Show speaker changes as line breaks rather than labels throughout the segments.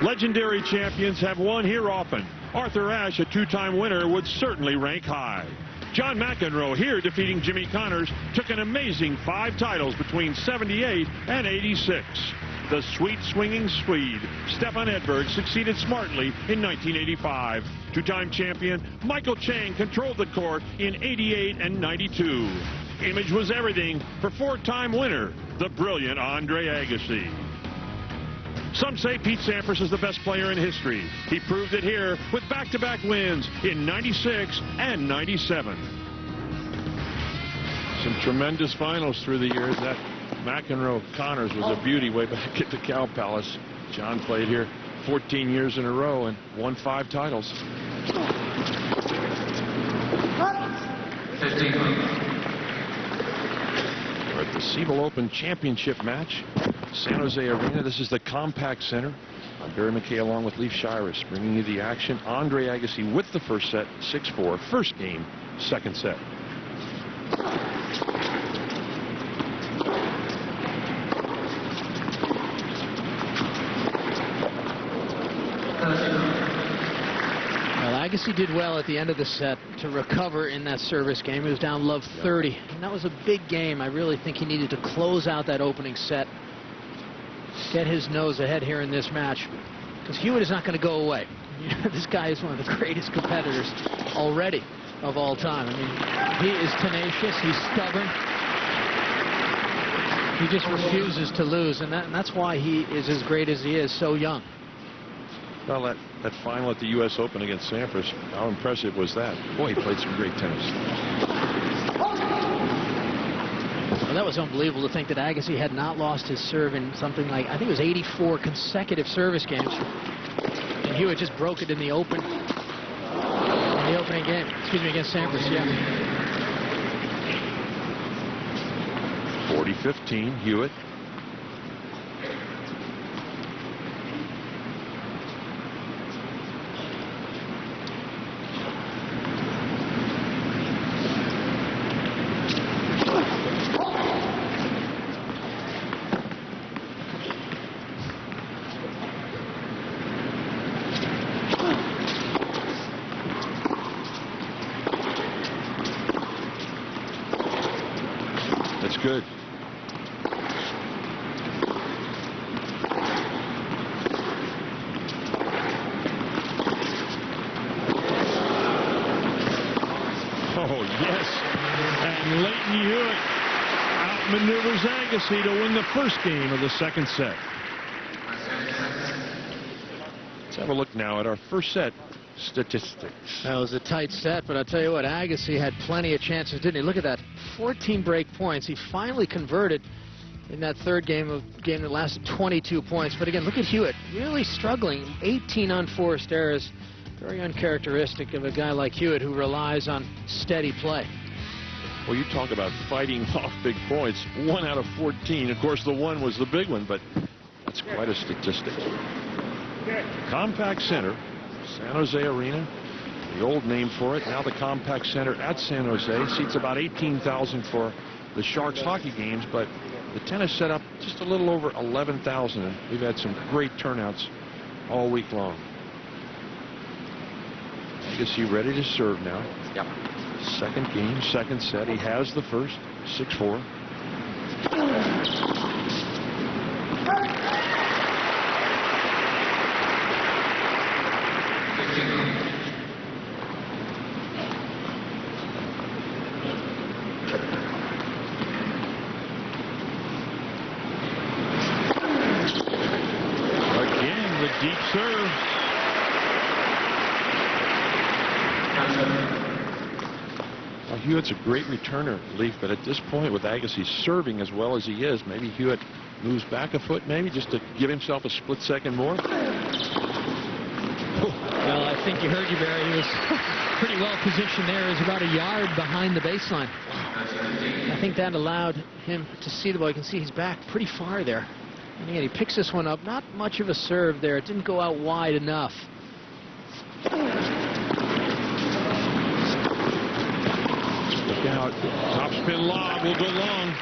Legendary champions have won here often. Arthur Ashe, a two-time winner, would certainly rank high. John McEnroe, here defeating Jimmy Connors, took an amazing 5 titles between 78 and 86. The sweet swinging Swede, Stefan Edberg, succeeded smartly in 1985. Two-time champion Michael Chang controlled the court in 88 and 92. Image was everything for 4-time winner, the brilliant Andre Agassi. Some say Pete Sampras is the best player in history. He proved it here with back-to-back wins in 96 and 97. Some tremendous finals through the years. That McEnroe-Connors was a beauty way back at the Cow Palace. John played here 14 years in a row and won 5 titles.
15.
We're at the Siebel Open Championship match. San Jose Arena. This is the Compact Center. I'm Barry McKay along with Leif Shiras, bringing you the action. Andre Agassi with the first set, 6-4. First game, second set.
Well, Agassi did well at the end of the set to recover in that service game. He was down love 30, and that was a big game. I really think he needed to close out that opening set, get his nose ahead here in this match, because Hewitt is not going to go away. You know, this guy is one of the greatest competitors already of all time. I mean, he is tenacious, he's stubborn, he just refuses to lose, and that's why he is as great as he is, so young.
Well, that final at the U.S. Open against Sampras, how impressive was that? Boy, he played some great tennis.
Well, that was unbelievable to think that Agassi had not lost his serve in something like, I think it was 84 consecutive service games. And Hewitt just broke it in the opening game. Excuse me, against Sampras, yeah.
40-15, Hewitt. That's good. Oh, yes. And Leighton Hewitt outmaneuvers Agassi to win the first game of the second set. Let's have a look now at our first set statistics.
That was a tight set, but I'll tell you what, Agassi had plenty of chances, didn't he? Look at that, 14 break points. He finally converted in that third game that lasted 22 points. But again, look at Hewitt, really struggling. 18 unforced errors, very uncharacteristic of a guy like Hewitt who relies on steady play.
Well, you talk about fighting off big points. 1 out of 14. Of course, the 1 was the big one, but that's quite a statistic. Compact Center, San Jose Arena, the old name for it. Now the Compact Center at San Jose seats about 18,000 for the Sharks hockey games, but the tennis set up just a little over 11,000, and we've had some great turnouts all week long. Agassi ready to serve now.
Yep.
Second game, second set. He has the first, 6-4. Again, the deep serve. Well, Hewitt's a great returner, Leaf, but at this point with Agassi serving as well as he is, maybe Hewitt moves back a foot, maybe just to give himself a split second more.
Well, I think you heard you, Barry. He was pretty well positioned there. He was about a yard behind the baseline. I think that allowed him to see the ball. You can see he's back pretty far there. And again, he picks this one up. Not much of a serve there. It didn't go out wide enough.
Look out. Topspin lob will go long.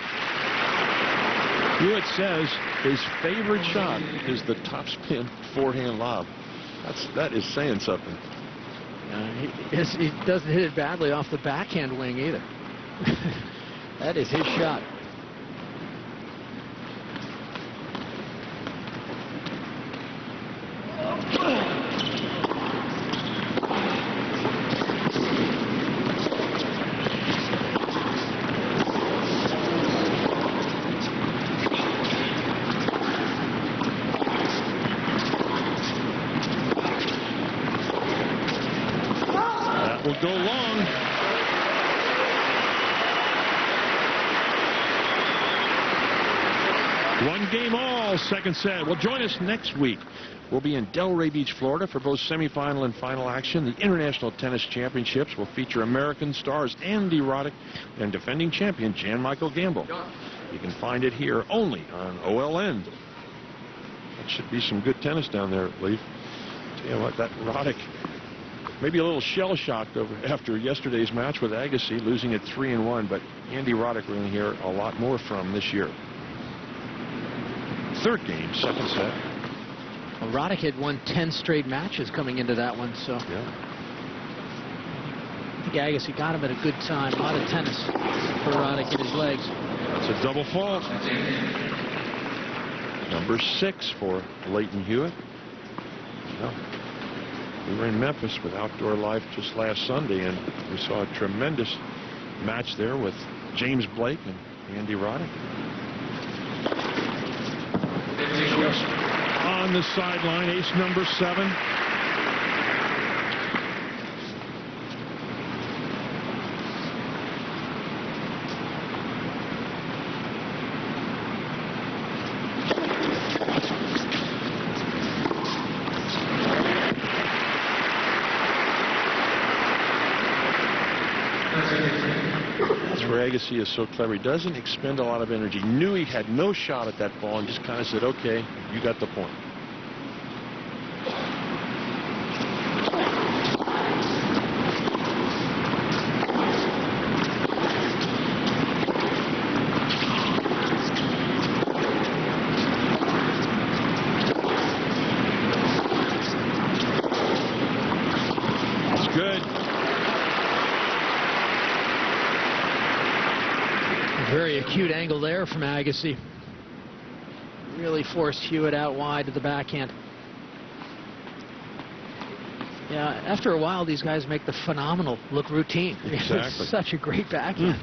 Hewitt says his favorite shot is the topspin forehand lob. That is saying something.
He doesn't hit it badly off the backhand wing either. That is his shot.
Will go long. One game all, second set. Well, join us next week. We'll be in Delray Beach, Florida for both semifinal and final action. The International Tennis Championships will feature American stars Andy Roddick and defending champion Jan Michael Gamble. You can find it here only on OLN. That should be some good tennis down there, Leaf. Tell you what, that Roddick, maybe a little shell-shocked after yesterday's match with Agassi, losing it 3-1, but Andy Roddick we're going to hear a lot more from this year. Third game, second set.
Well, Roddick had won 10 straight matches coming into that one, so
yeah.
I think Agassi got him at a good time. A lot of tennis for Roddick in his legs.
That's a double fault. Number 6 for Leighton Hewitt. Well, we were in Memphis with Outdoor Life just last Sunday, and we saw a tremendous match there with James Blake and Andy Roddick. Just on the sideline, ace number 7. Agassi is so clever. He doesn't expend a lot of energy. Knew he had no shot at that ball and just kind of said, okay, you got the point. That's good.
Very acute angle there from Agassi. Really forced Hewitt out wide to the backhand. Yeah, after a while, these guys make the phenomenal look routine.
Exactly.
Such a great backhand.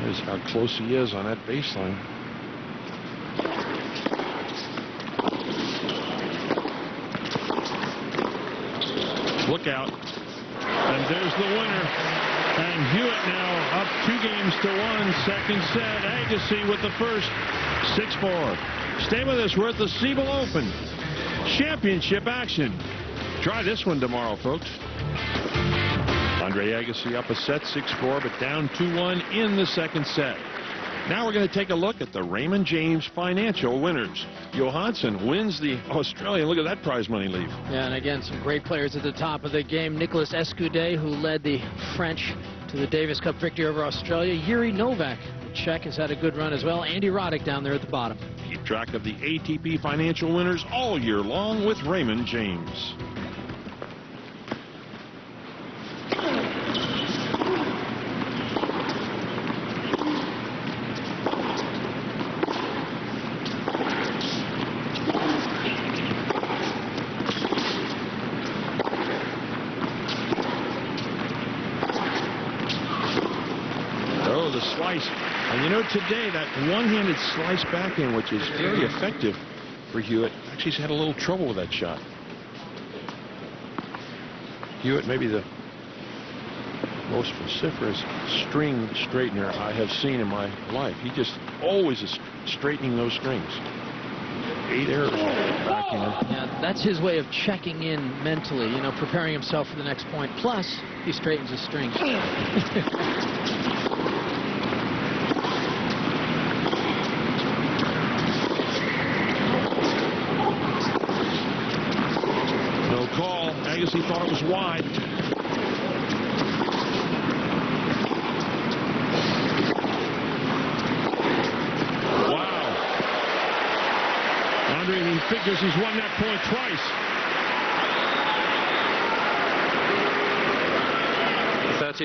Is how close he is on that baseline. Look out. And there's the winner. And Hewitt now up 2 games to 1. Second set. Agassi with the first. 6-4. Stay with us. We're at the Siebel Open Championship action. Try this one tomorrow, folks. Andre Agassi up a set, 6-4, but down 2-1 in the second set. Now we're going to take a look at the Raymond James financial winners. Johansson wins the Australian. Look at that prize money, Leaf.
Yeah, and again, some great players at the top of the game. Nicolas Escudé, who led the French to the Davis Cup victory over Australia. Yuri Novak, the Czech, has had a good run as well. Andy Roddick down there at the bottom.
Keep track of the ATP financial winners all year long with Raymond James. a slice. And you know, today, that one-handed slice backhand, which is very effective for Hewitt, actually he's had a little trouble with that shot. Hewitt, maybe the most vociferous string straightener I have seen in my life. He just always is straightening those strings. 8 errors backhand.
Yeah, that's his way of checking in mentally, you know, preparing himself for the next point. Plus, he straightens his strings.
No call. Agassi thought it was wide. He figures he's won that point twice.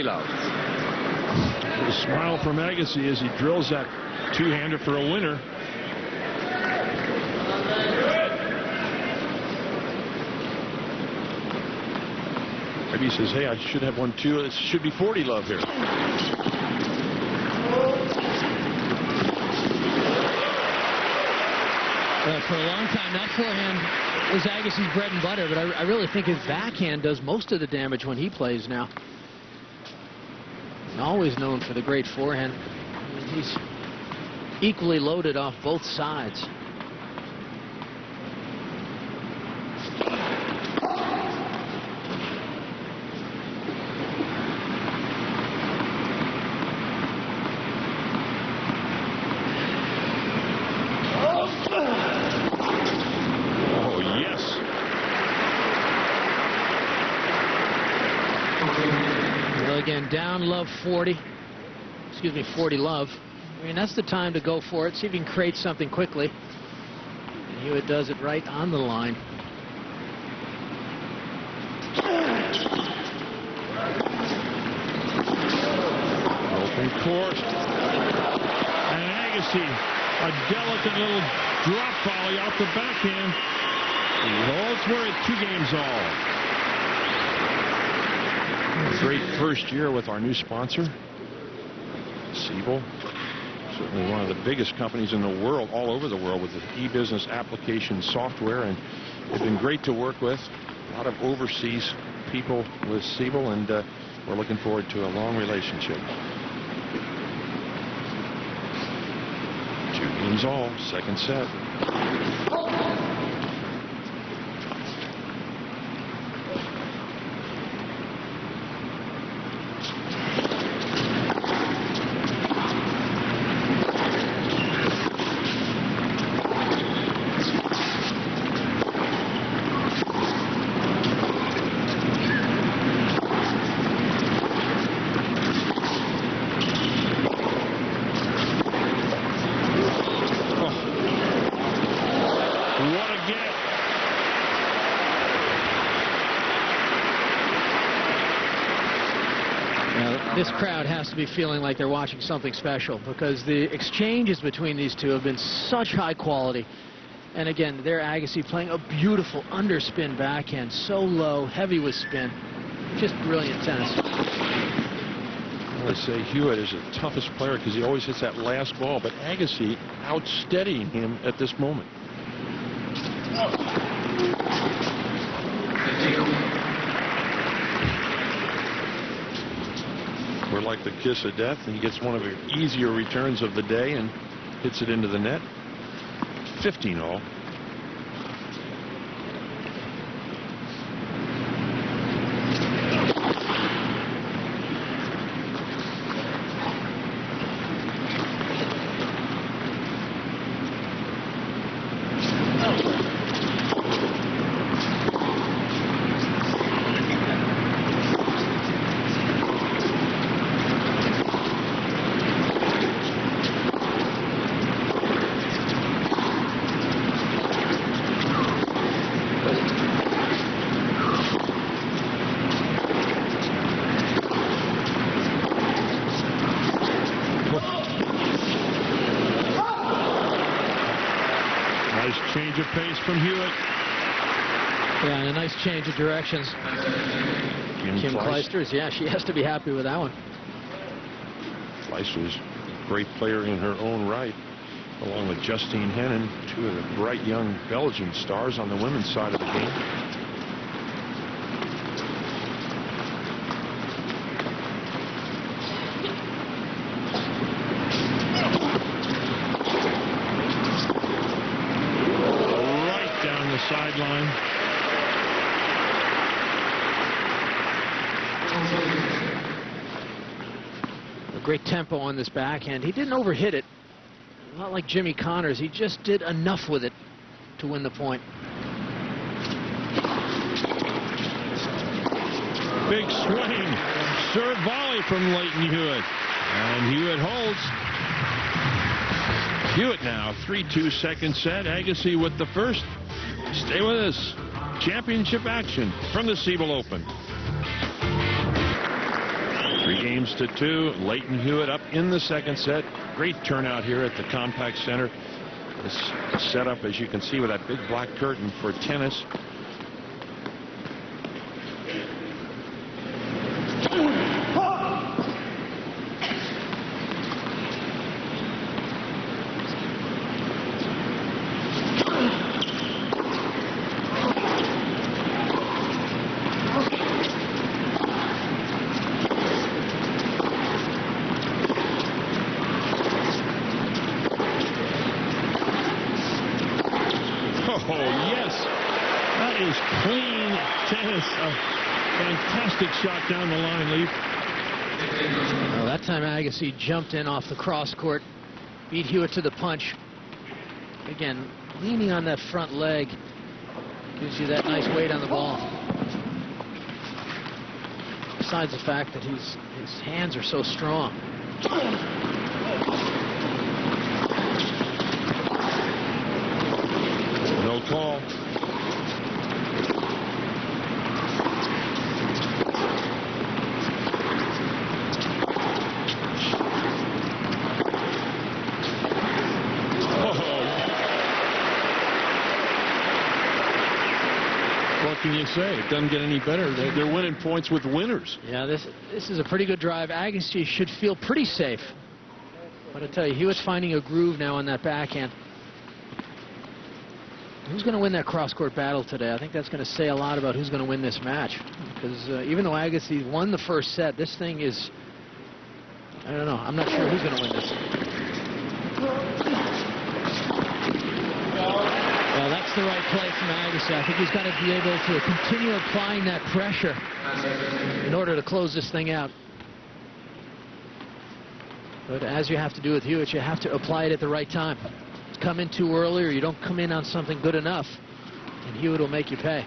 love.
A smile from Agassi as he drills that two-hander for a winner. Maybe he says, hey, I should have one too. It should be 40 love here.
For a long time, that forehand was Agassi's bread and butter, but I really think his backhand does most of the damage when he plays now. Always known for the great forehand. I mean, he's equally loaded off both sides. Again, down love 40. Excuse me, 40 love. I mean, that's the time to go for it. See if you can create something quickly. And Hewitt does it right on the line.
Open court. And Agassi, a delicate little drop volley off the backhand. Holds we're at 2 games all. A great first year with our new sponsor, Siebel. Certainly one of the biggest companies in the world, all over the world, with the e-business application software, and they've been great to work with. A lot of overseas people with Siebel, and we're looking forward to a long relationship. 2 games all, second set.
This crowd has to be feeling like they're watching something special, because the exchanges between these two have been such high quality. And again, there Agassi playing a beautiful underspin backhand, so low, heavy with spin. Just brilliant tennis.
I would say Hewitt is the toughest player because he always hits that last ball, but Agassi outsteadying him at this moment. We're like the kiss of death, and he gets one of the easier returns of the day and hits it into the net. 15 all. Change of pace from Hewitt.
Yeah, and a nice change of directions. Kim Clijsters, yeah, she has to be happy with that one.
Fleister's a great player in her own right, along with Justine Henin, two of the bright young Belgian stars on the women's side of the game. Sideline.
A great tempo on this backhand. He didn't overhit it. Not like Jimmy Connors. He just did enough with it to win the point.
Big swing. Serve volley from Leighton Hewitt. And Hewitt holds. Hewitt now 3-2 second set. Agassi with the first. Stay with us. Championship action from the Siebel Open. 3-2. Leighton Hewitt up in the second set. Great turnout here at the Compact Center. This setup, as you can see, with that big black curtain for tennis. Oh, yes. That is clean tennis. A fantastic shot down the line, Leaf.
Well, that time Agassi jumped in off the cross court, beat Hewitt to the punch. Again, leaning on that front leg gives you that nice weight on the ball. Besides the fact that his hands are so strong.
No call. What can you say? It doesn't get any better. They're winning points with winners.
Yeah, this is a pretty good drive. Agassi should feel pretty safe. But I tell you, Hewitt's finding a groove now on that backhand. Who's going to win that cross-court battle today? I think that's going to say a lot about who's going to win this match. Because even though Agassi won the first set, this thing is, I don't know. I'm not sure who's going to win this. Well, that's the right play from Agassi. I think he's got to be able to continue applying that pressure in order to close this thing out. But as you have to do with Hewitt, you have to apply it at the right time. Come in too early, or you don't come in on something good enough, and Hewitt will make you pay.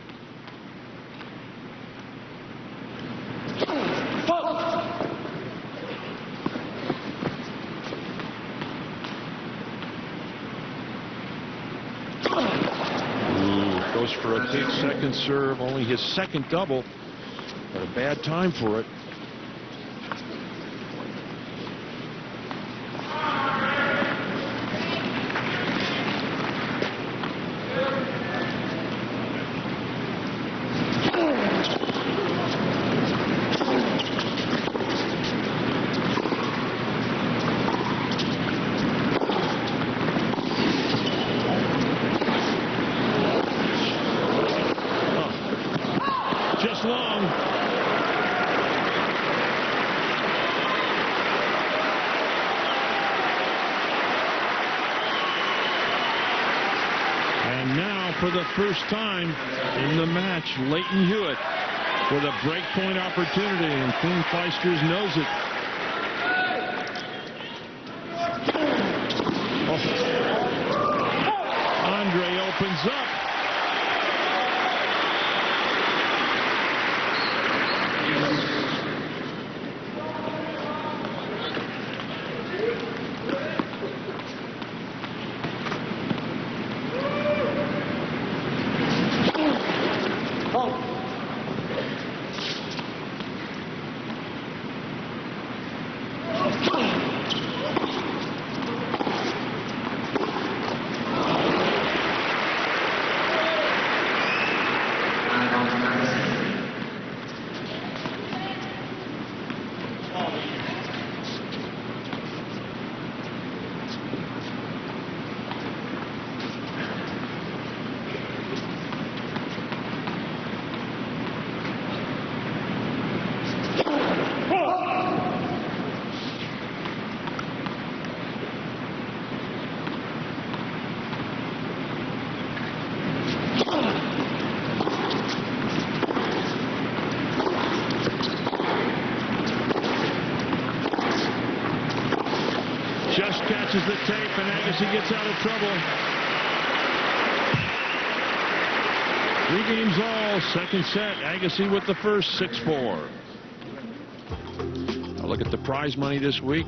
Goes for a big second serve, only his second double, but a bad time for it. Just long. And now, for the first time in the match, Leighton Hewitt with a breakpoint opportunity, and Queen Fleisters knows it. Oh. Andre opens up. watches the tape, and Agassi gets out of trouble. 3 games all, second set. Agassi with the first, 6-4. Now look at the prize money this week.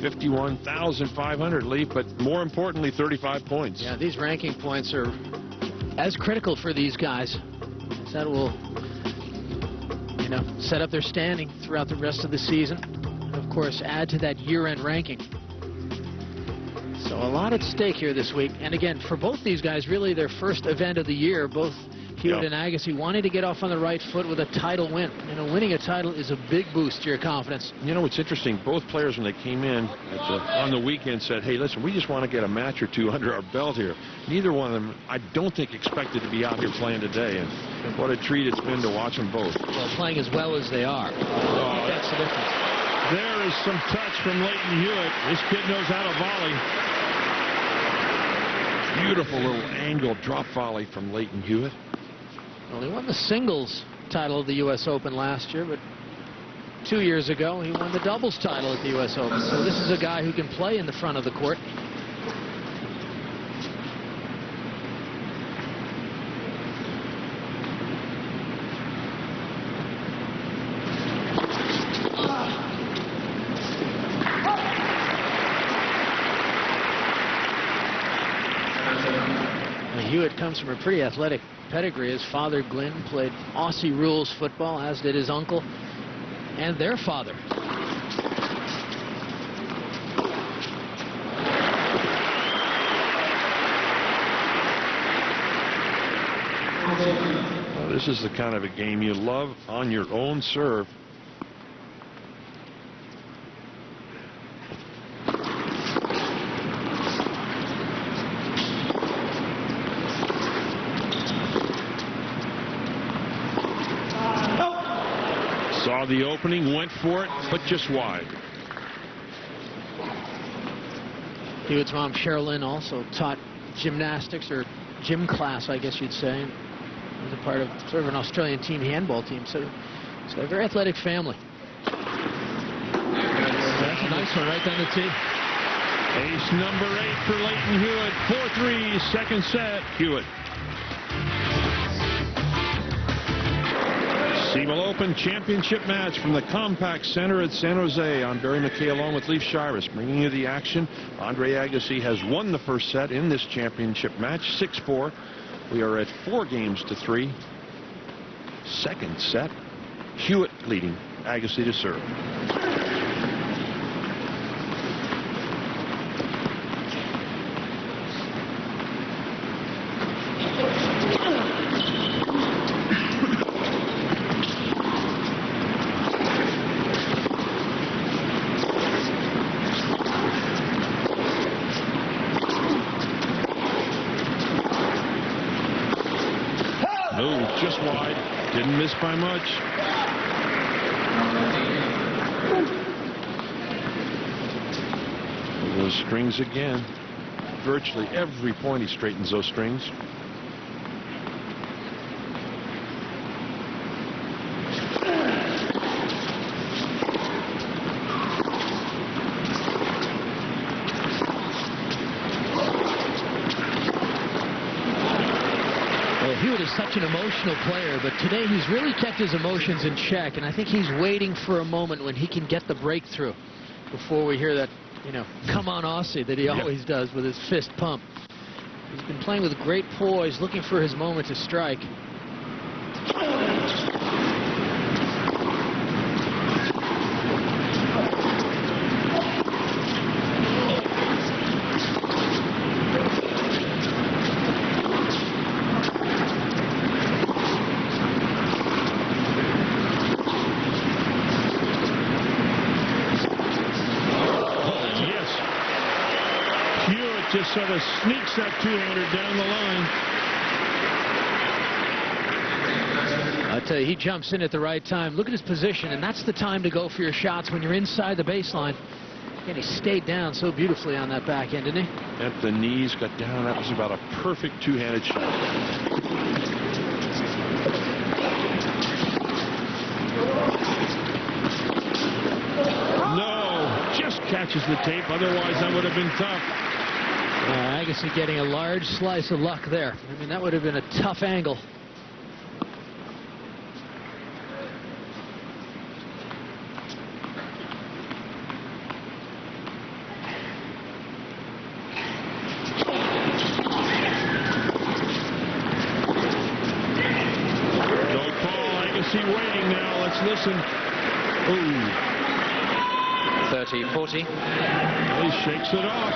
$51,500, Leaf, but more importantly, 35 points.
Yeah, these ranking points are as critical for these guys. That will, set up their standing throughout the rest of the season. And of course, add to that year-end ranking. So a lot at stake here this week. And again, for both these guys, really their first event of the year, both Hewitt and Agassi wanting to get off on the right foot with a title win. Winning a title is a big boost to your confidence.
It's interesting. Both players, when they came in on the weekend, said, hey, listen, we just want to get a match or two under our belt here. Neither one of them, I don't think, expected to be out here playing today. And what a treat it's been to watch them both.
Well, playing as well as they are. That's the difference.
There is some touch from Leighton Hewitt. This kid knows how to volley. Beautiful little angle drop volley from Leighton Hewitt.
Well, he won the singles title of the U.S. Open last year, but 2 years ago he won the doubles title at the U.S. Open. So this is a guy who can play in the front of the court. Hewitt comes from a pretty athletic pedigree. His father, Glenn, played Aussie rules football, as did his uncle and their father.
Well, this is the kind of a game you love on your own serve. Saw the opening, went for it, but just wide.
Hewitt's mom, Sherilyn, also taught gymnastics, or gym class, I guess you'd say. Was a part of sort of an Australian team handball team, so it's got a very athletic family. That's a nice one right down the tee.
Ace number 8 for Leighton Hewitt. 4-3, second set. Hewitt. Seagull Open championship match from the Compaq Center at San Jose. I'm Barry McKay along with Leif Shirus, bringing you the action. Andre Agassi has won the first set in this championship match, 6-4. We are at 4-3. Second set, Hewitt leading Agassi to serve. Just wide, didn't miss by much. Those strings again. Virtually every point he straightens those strings.
Hewitt is such an emotional player, but today he's really kept his emotions in check, and I think he's waiting for a moment when he can get the breakthrough before we hear that, come on Aussie that he always does with his fist pump. He's been playing with great poise, looking for his moment to strike.
Just sort of sneaks that two-hander down the line.
I tell you, he jumps in at the right time. Look at his position, and that's the time to go for your shots when you're inside the baseline. And he stayed down so beautifully on that backhand, didn't he?
At the knees, got down. That was about a perfect two-handed shot. No, just catches the tape. Otherwise, that would have been tough.
Agassi getting a large slice of luck there. I mean, that would have been a tough angle.
Waiting now. Let's listen. Ooh.
30-40.
Well, he shakes it off.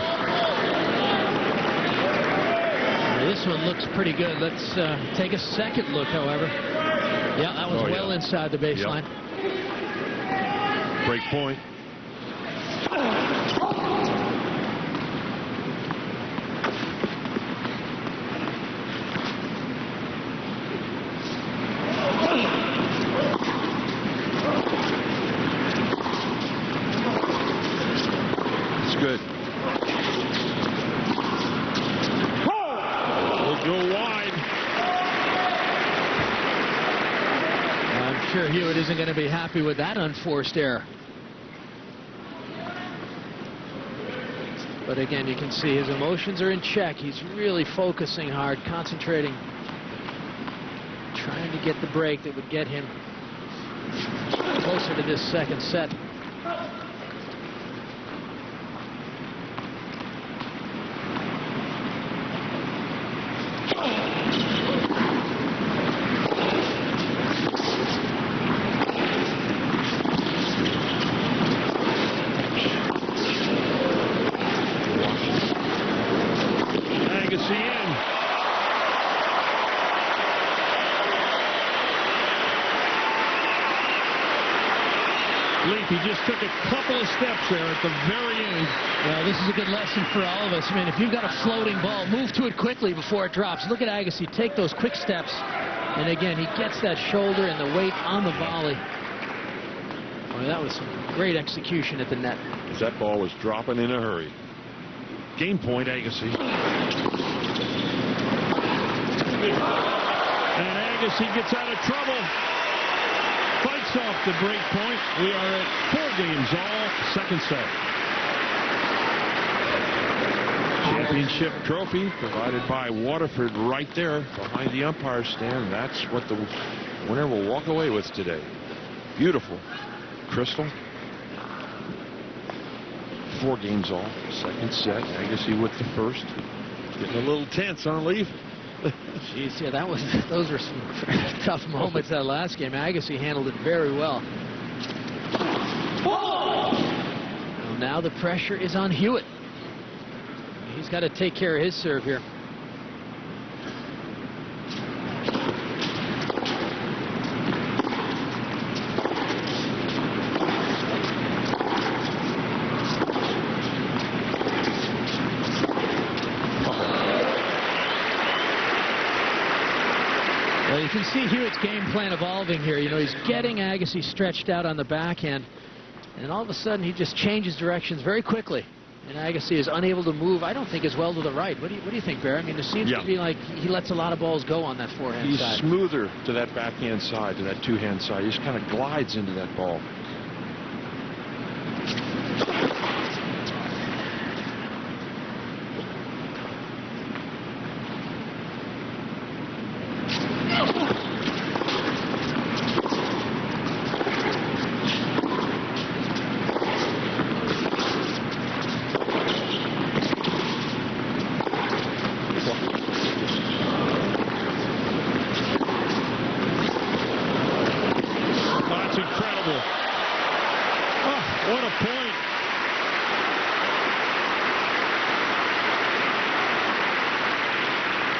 This one looks pretty good. Let's take a second look, however. Yeah, that was well inside the baseline.
Yep. Break point. Good. Will go wide.
I'm sure Hewitt isn't going to be happy with that unforced error. But again, you can see his emotions are in check. He's really focusing hard, concentrating, trying to get the break that would get him closer to this second set.
Agassi in. Leaf, he just took a couple of steps there at the very end.
Well, this is a good lesson for all of us. I mean, if you've got a floating ball, move to it quickly before it drops. Look at Agassi take those quick steps. And again, he gets that shoulder and the weight on the volley. Well, that was some great execution at the net.
As that ball was dropping in a hurry. Game point, Agassi. And Agassi gets out of trouble. Fights off the break point. We are at 4 games all, second set. Championship trophy provided by Waterford right there behind the umpire stand. That's what the winner will walk away with today. Beautiful. Crystal. 4 games all, second set. Agassi with the first. Getting a little tense on Leaf.
Jeez, yeah, those were some tough moments that last game. Agassi handled it very well. Well, now the pressure is on Hewitt. He's got to take care of his serve here. Well, you can see Hewitt's game plan evolving here. You know, he's getting Agassi stretched out on the backhand, and all of a sudden he just changes directions very quickly. And Agassi is unable to move, I don't think, as well to the right. What do you think, Bear? I mean, it seems to be like he lets a lot of balls go on that forehand side.
He's smoother to that backhand side, to that two-hand side. He just kind of glides into that ball.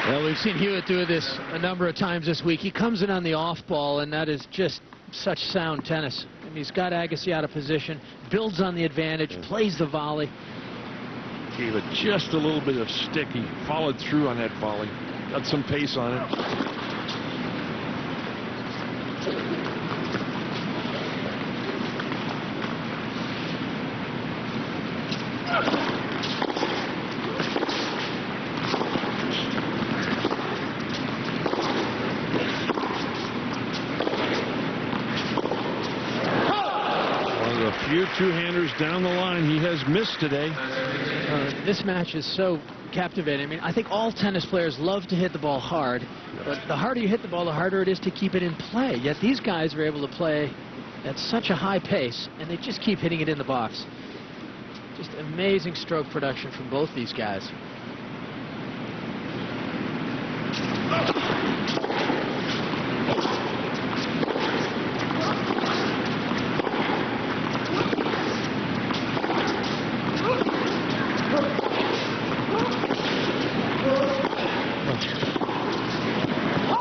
Well, we've seen Hewitt do this a number of times this week. He comes in on the off ball, and that is just such sound tennis. I mean, he's got Agassi out of position, builds on the advantage, plays the volley.
Gave it just a little bit of stick. He followed through on that volley. Got some pace on it. few two-handers down the line he has missed today.
This match is so captivating. I mean, I think all tennis players love to hit the ball hard, but the harder you hit the ball, the harder it is to keep it in play. Yet these guys are able to play at such a high pace, and they just keep hitting it in the box. Just amazing stroke production from both these guys.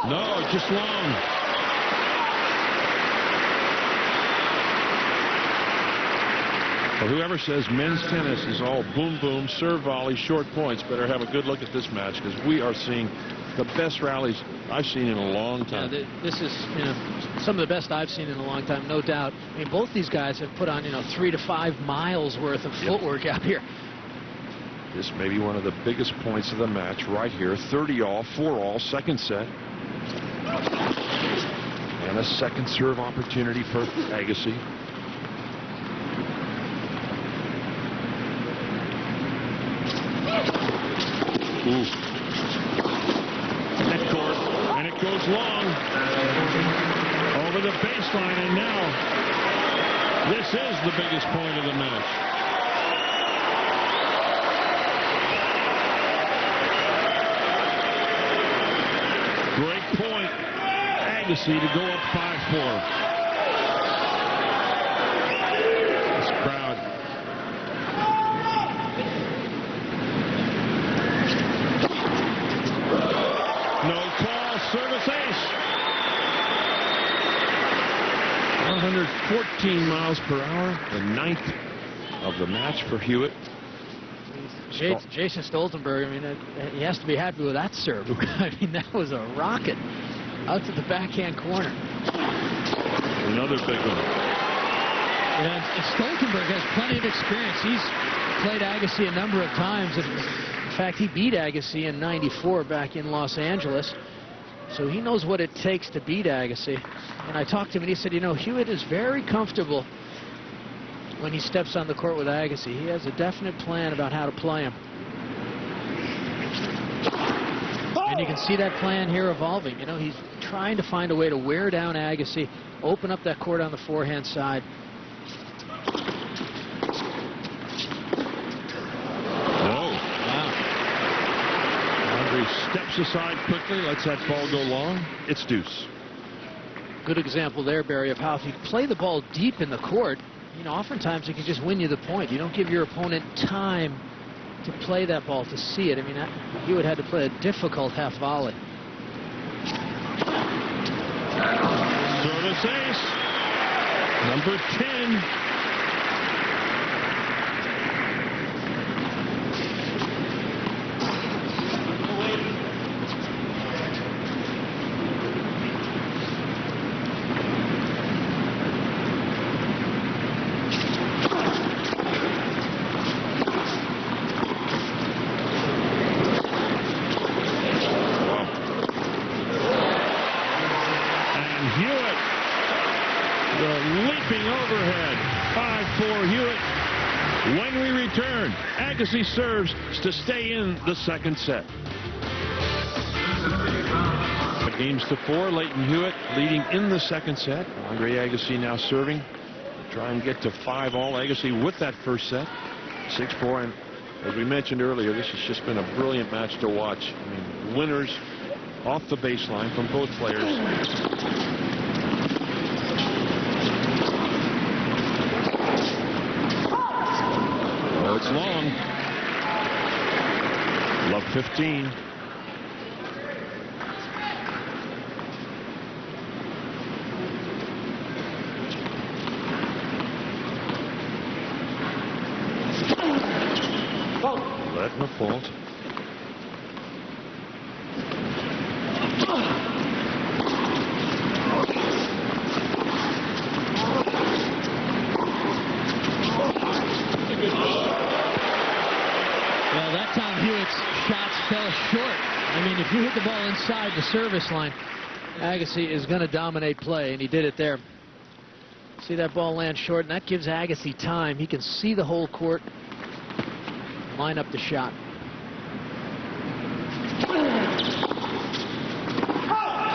No, just long. Well, whoever says men's tennis is all boom, boom, serve volley, short points, better have a good look at this match, because we are seeing the best rallies I've seen in a long time.
Yeah, this is, some of the best I've seen in a long time, no doubt. I mean, both these guys have put on, 3 to 5 miles worth of footwork out here.
This may be one of the biggest points of the match right here. 30-all, 4-all, second set. And a second serve opportunity for Agassi. Ooh. Net court, and it goes long over the baseline, and now this is the biggest point of the match. Great point. Agassi to go up 5-4. This crowd. No call, service ace. 114 miles per hour, the 9th of the match for Hewitt.
Jason Stoltenberg, I mean, he has to be happy with that serve. I mean, that was a rocket out to the backhand corner.
Another big one.
And Stoltenberg has plenty of experience. He's played Agassi a number of times. In fact, he beat Agassi in '94 back in Los Angeles. So he knows what it takes to beat Agassi. And I talked to him, and he said, Hewitt is very comfortable when he steps on the court with Agassi. He has a definite plan about how to play him. And you can see that plan here evolving. He's trying to find a way to wear down Agassi, open up that court on the forehand side.
No. Wow. Andre steps aside quickly, lets that ball go long. It's deuce.
Good example there, Barry, of how if you play the ball deep in the court, oftentimes it can just win you the point. You don't give your opponent time to play that ball, to see it. I mean, Hewitt had to play a difficult half volley.
Service ace. Number 10. Hewitt, the leaping overhead, 5-4 Hewitt. When we return, Agassi serves to stay in the second set. The game's to 4. Leighton Hewitt leading in the second set. Andre Agassi now serving. Try and get to 5-all. Agassi with that first set, 6-4. And as we mentioned earlier, this has just been a brilliant match to watch. I mean, winners off the baseline from both players. Oh, it's long. Love 15. Letting a fault.
Well, that time Hewitt's shots fell short. I mean, if you hit the ball inside the service line, Agassi is going to dominate play, and he did it there. See that ball land short, and that gives Agassi time. He can see the whole court, line up the shot.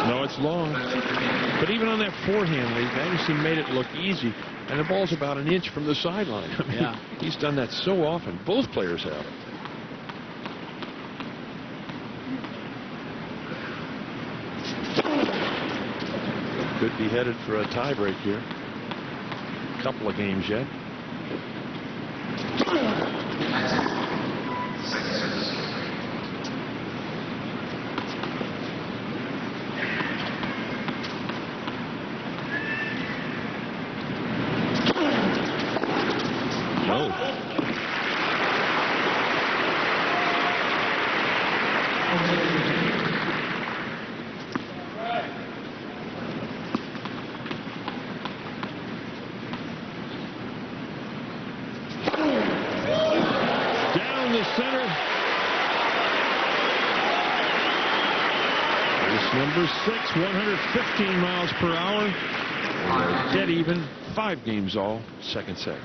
No, it's long. But even on that forehand lead, Agassi made it look easy, and the ball's about an inch from the sideline. I mean,
yeah.
He's done that so often. Both players have it. Could be headed for a tiebreak here. Couple of games yet. No. Center. Race number 6, 115 miles per hour. Dead even, 5 games all, second set.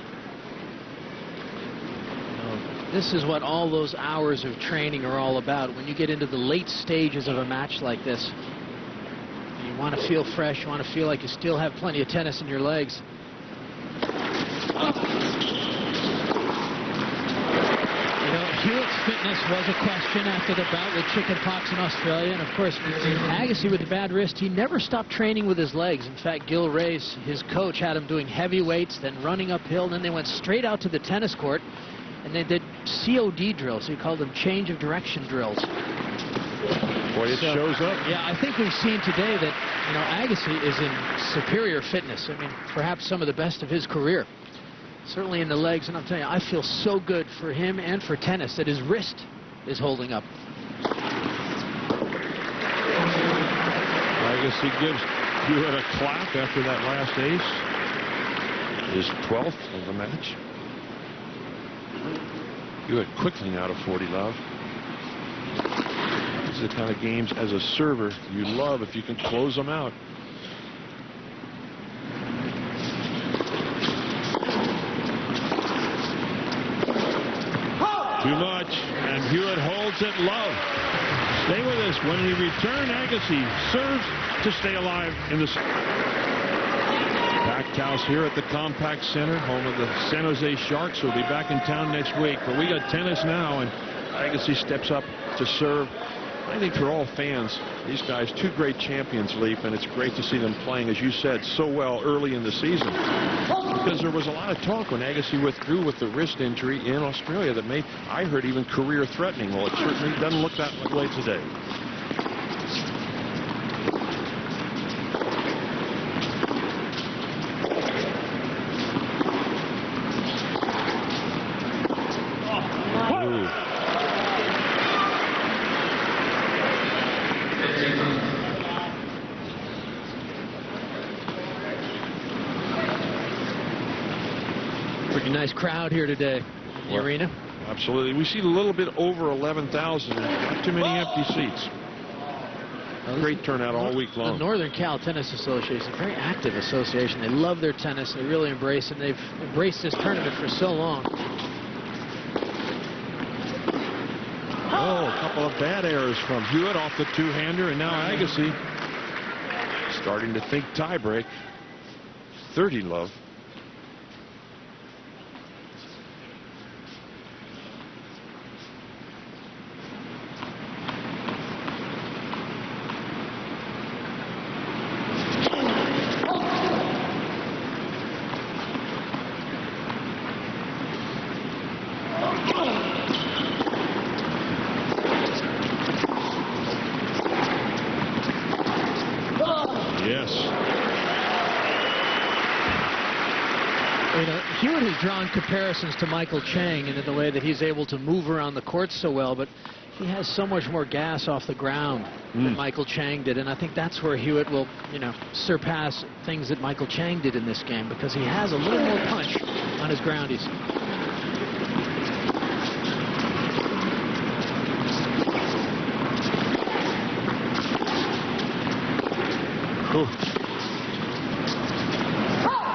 This is what all those hours of training are all about. When you get into the late stages of a match like this, you want to feel fresh, you want to feel like you still have plenty of tennis in your legs. Hewitt's fitness was a question after the bout with chickenpox in Australia, and of course Agassi with the bad wrist, he never stopped training with his legs. In fact, Gil Reyes, his coach, had him doing heavy weights, then running uphill, and then they went straight out to the tennis court and they did COD drills. He called them change of direction drills.
Boy, it shows up.
Yeah, I think we've seen today that, Agassi is in superior fitness. I mean, perhaps some of the best of his career. Certainly in the legs, and I'm telling you, I feel so good for him and for tennis that his wrist is holding up.
Agassi gives Hewitt a clap after that last ace. His 12th of the match. Hewitt quickly now to 40 love. These are the kind of games as a server you love if you can close them out. Too much, and Hewitt holds it low. Stay with us. When we return, Agassi serves to stay alive in the packed house here at the Compact Center, home of the San Jose Sharks. We'll be back in town next week, but we got tennis now, and Agassi steps up to serve. I think for all fans, these guys, 2 great champions, Leaf, and it's great to see them playing, as you said, so well early in the season. Because there was a lot of talk when Agassi withdrew with the wrist injury in Australia that made, I heard, even career-threatening. Well, it certainly doesn't look that way today.
Pretty nice crowd here today in the arena.
Absolutely. We see a little bit over 11,000. Not too many empty seats. Great turnout all week long.
The Northern Cal Tennis Association, a very active association. They love their tennis. They really embrace it. They've embraced this tournament for so long.
Oh, a couple of bad errors from Hewitt off the two-hander, and now Agassi starting to think tiebreak. 30 love. Yes.
Hewitt has drawn comparisons to Michael Chang in the way that he's able to move around the court so well, but he has so much more gas off the ground than Michael Chang did, and I think that's where Hewitt will, surpass things that Michael Chang did in this game, because he has a little more punch on his groundies.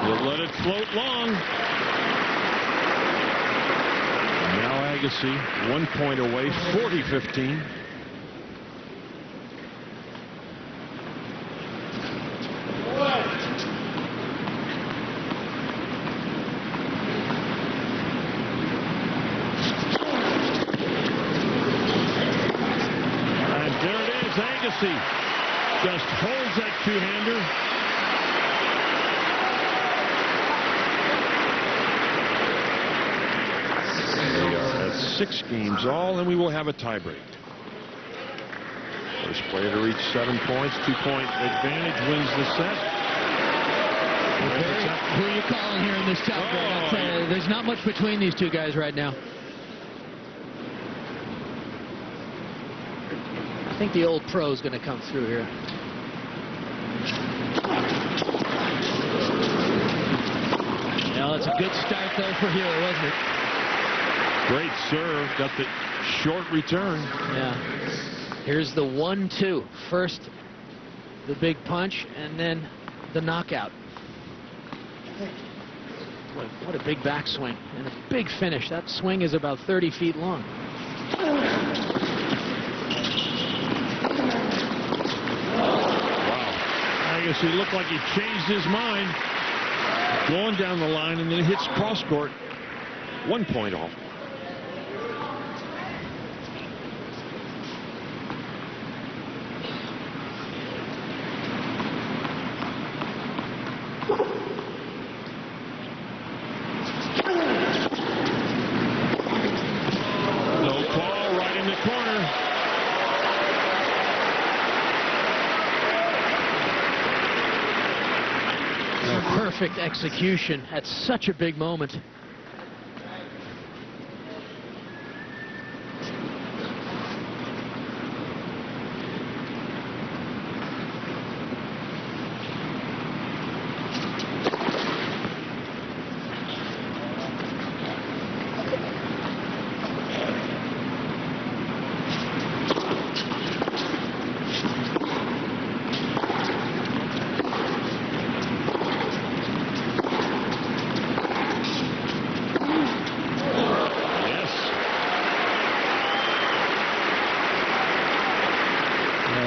He'll let it could float long. Now Agassi 1 point away, 40-15. And there it is, Agassi just holds that two-hander. We are at 6 games all, and we will have a tiebreak. First player to reach 7 points, 2-point advantage, wins the set.
Who are you calling here in this tiebreak? I'll tell you, there's not much between these two guys right now. I think the old pro is going to come through here. Well, it's a good start, though, for Hewitt, wasn't it?
Great serve. Got the short return.
Yeah. Here's the 1-2. First, the big punch, and then the knockout. What a big backswing and a big finish. That swing is about 30 feet long.
He looked like he changed his mind going down the line, and then hits cross court. 1 point off. No call, right in the corner.
Perfect execution at such a big moment.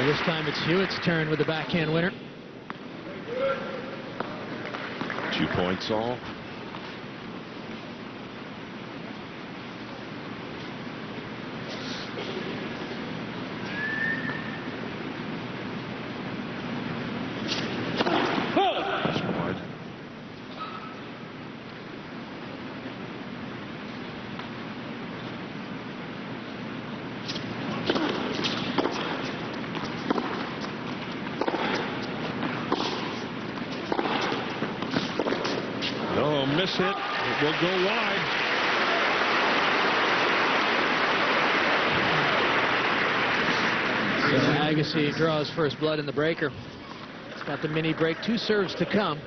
This time it's Hewitt's turn with the backhand winner.
2 points all. That's wide. Miss it. It will go wide.
So Agassi draws first blood in the breaker. It's got the mini break. 2 serves to come.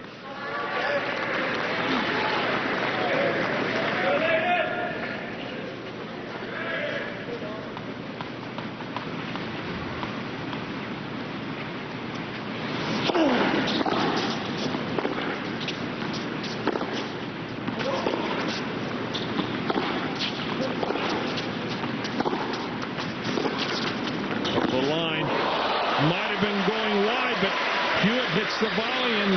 Hits the volley, and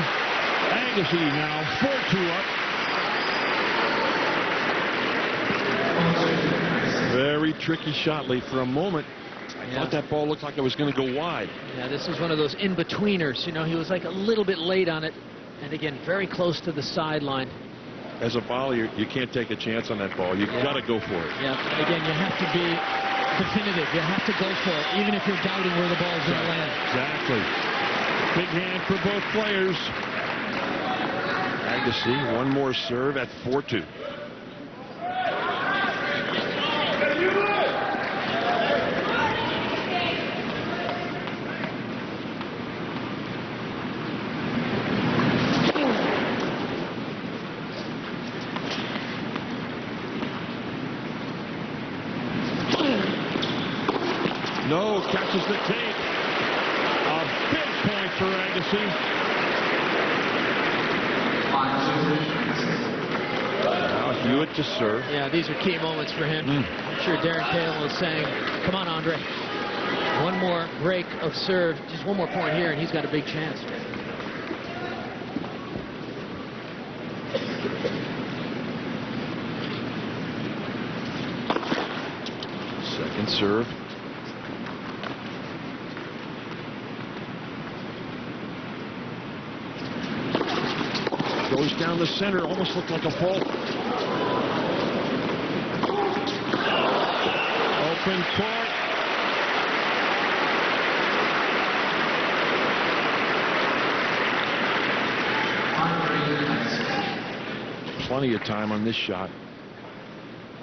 Agassi now 4-2 up. Very tricky shot late for a moment. I thought that ball looked like it was going to go wide.
Yeah, this is one of those in-betweeners. You know, he was like a little bit late on it. And again, very close to the sideline.
As a volleyer, you can't take a chance on that ball. You've got to go for it.
Yeah, and again, you have to be definitive. You have to go for it, even if you're doubting where the ball's going to land.
Exactly. Big hand for both players. Agassi, one more serve at 4-2. No, catches the tape. A big point for Agassi. Now Hewitt to serve.
Yeah, these are key moments for him. I'm sure Darren Cahill is saying, come on, Andre. One more break of serve, just one more point here, and he's got a big chance.
Second serve. Goes down the center, almost looked like a fault. Open court. Plenty of time on this shot.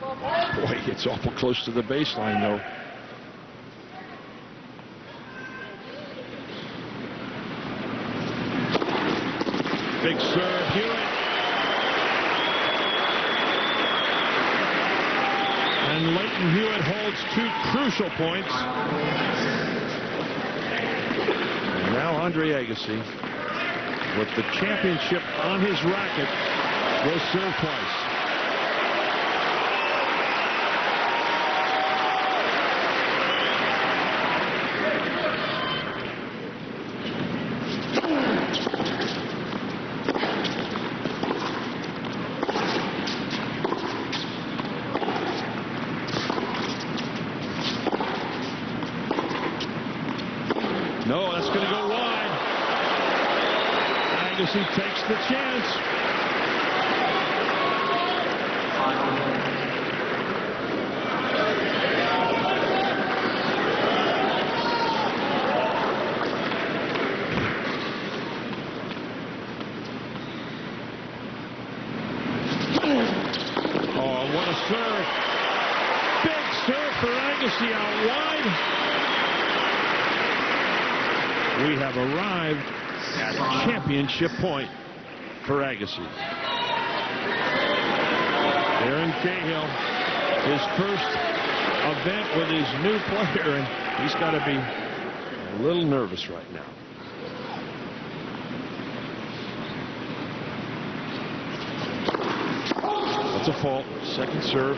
Boy, it's awful close to the baseline, though. Big serve, Hewitt. And Leighton Hewitt holds 2 crucial points. And now Andre Agassi, with the championship on his racket, will serve twice. No, that's going to go wide. Agassi takes the chance. Oh, what a serve. Big serve for Agassi out wide. We have arrived at championship point for Agassi. Darren Cahill, his first event with his new player, and he's got to be a little nervous right now. That's a fault. Second serve.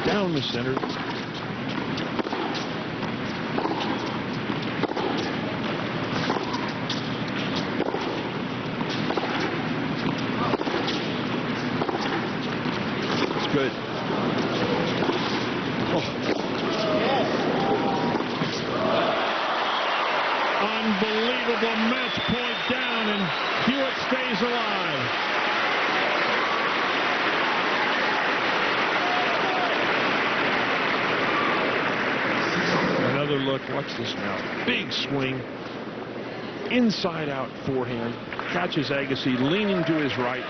Down the center. It's good. Oh. Unbelievable match point down, and Hewitt stays alive. Another look. Watch this now. Big swing. Inside out forehand. Catches Agassi leaning to his right.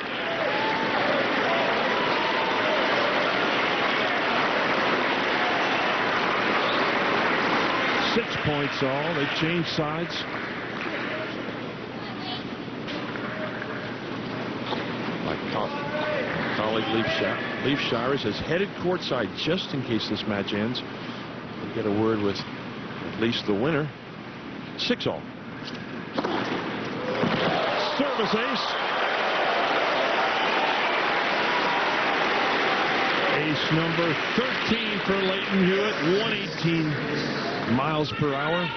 Six points all. They change sides. My colleague Leif Shires has headed courtside just in case this match ends. We'll get a word with at least the winner. 6-all. Service ace. Ace number 13 for Leighton Hewitt. 118 miles per hour.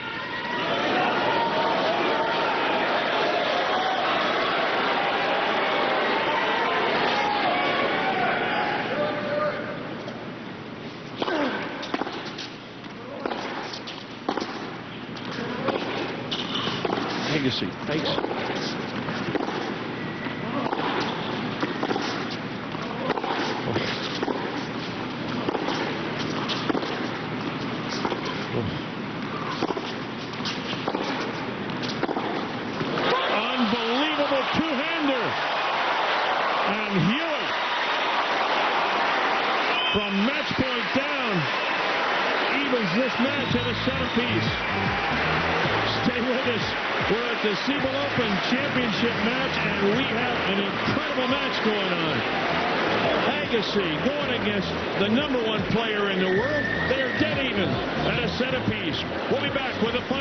Agassi fakes. Unbelievable two-hander. And Hewitt, from match point down, evens this match at a centerpiece. Stay with us. We're at the Siebel Open Championship match, and we have an incredible match going on. Agassi going against the #1 player in the world. They're dead even at a centerpiece. We'll be back with the final.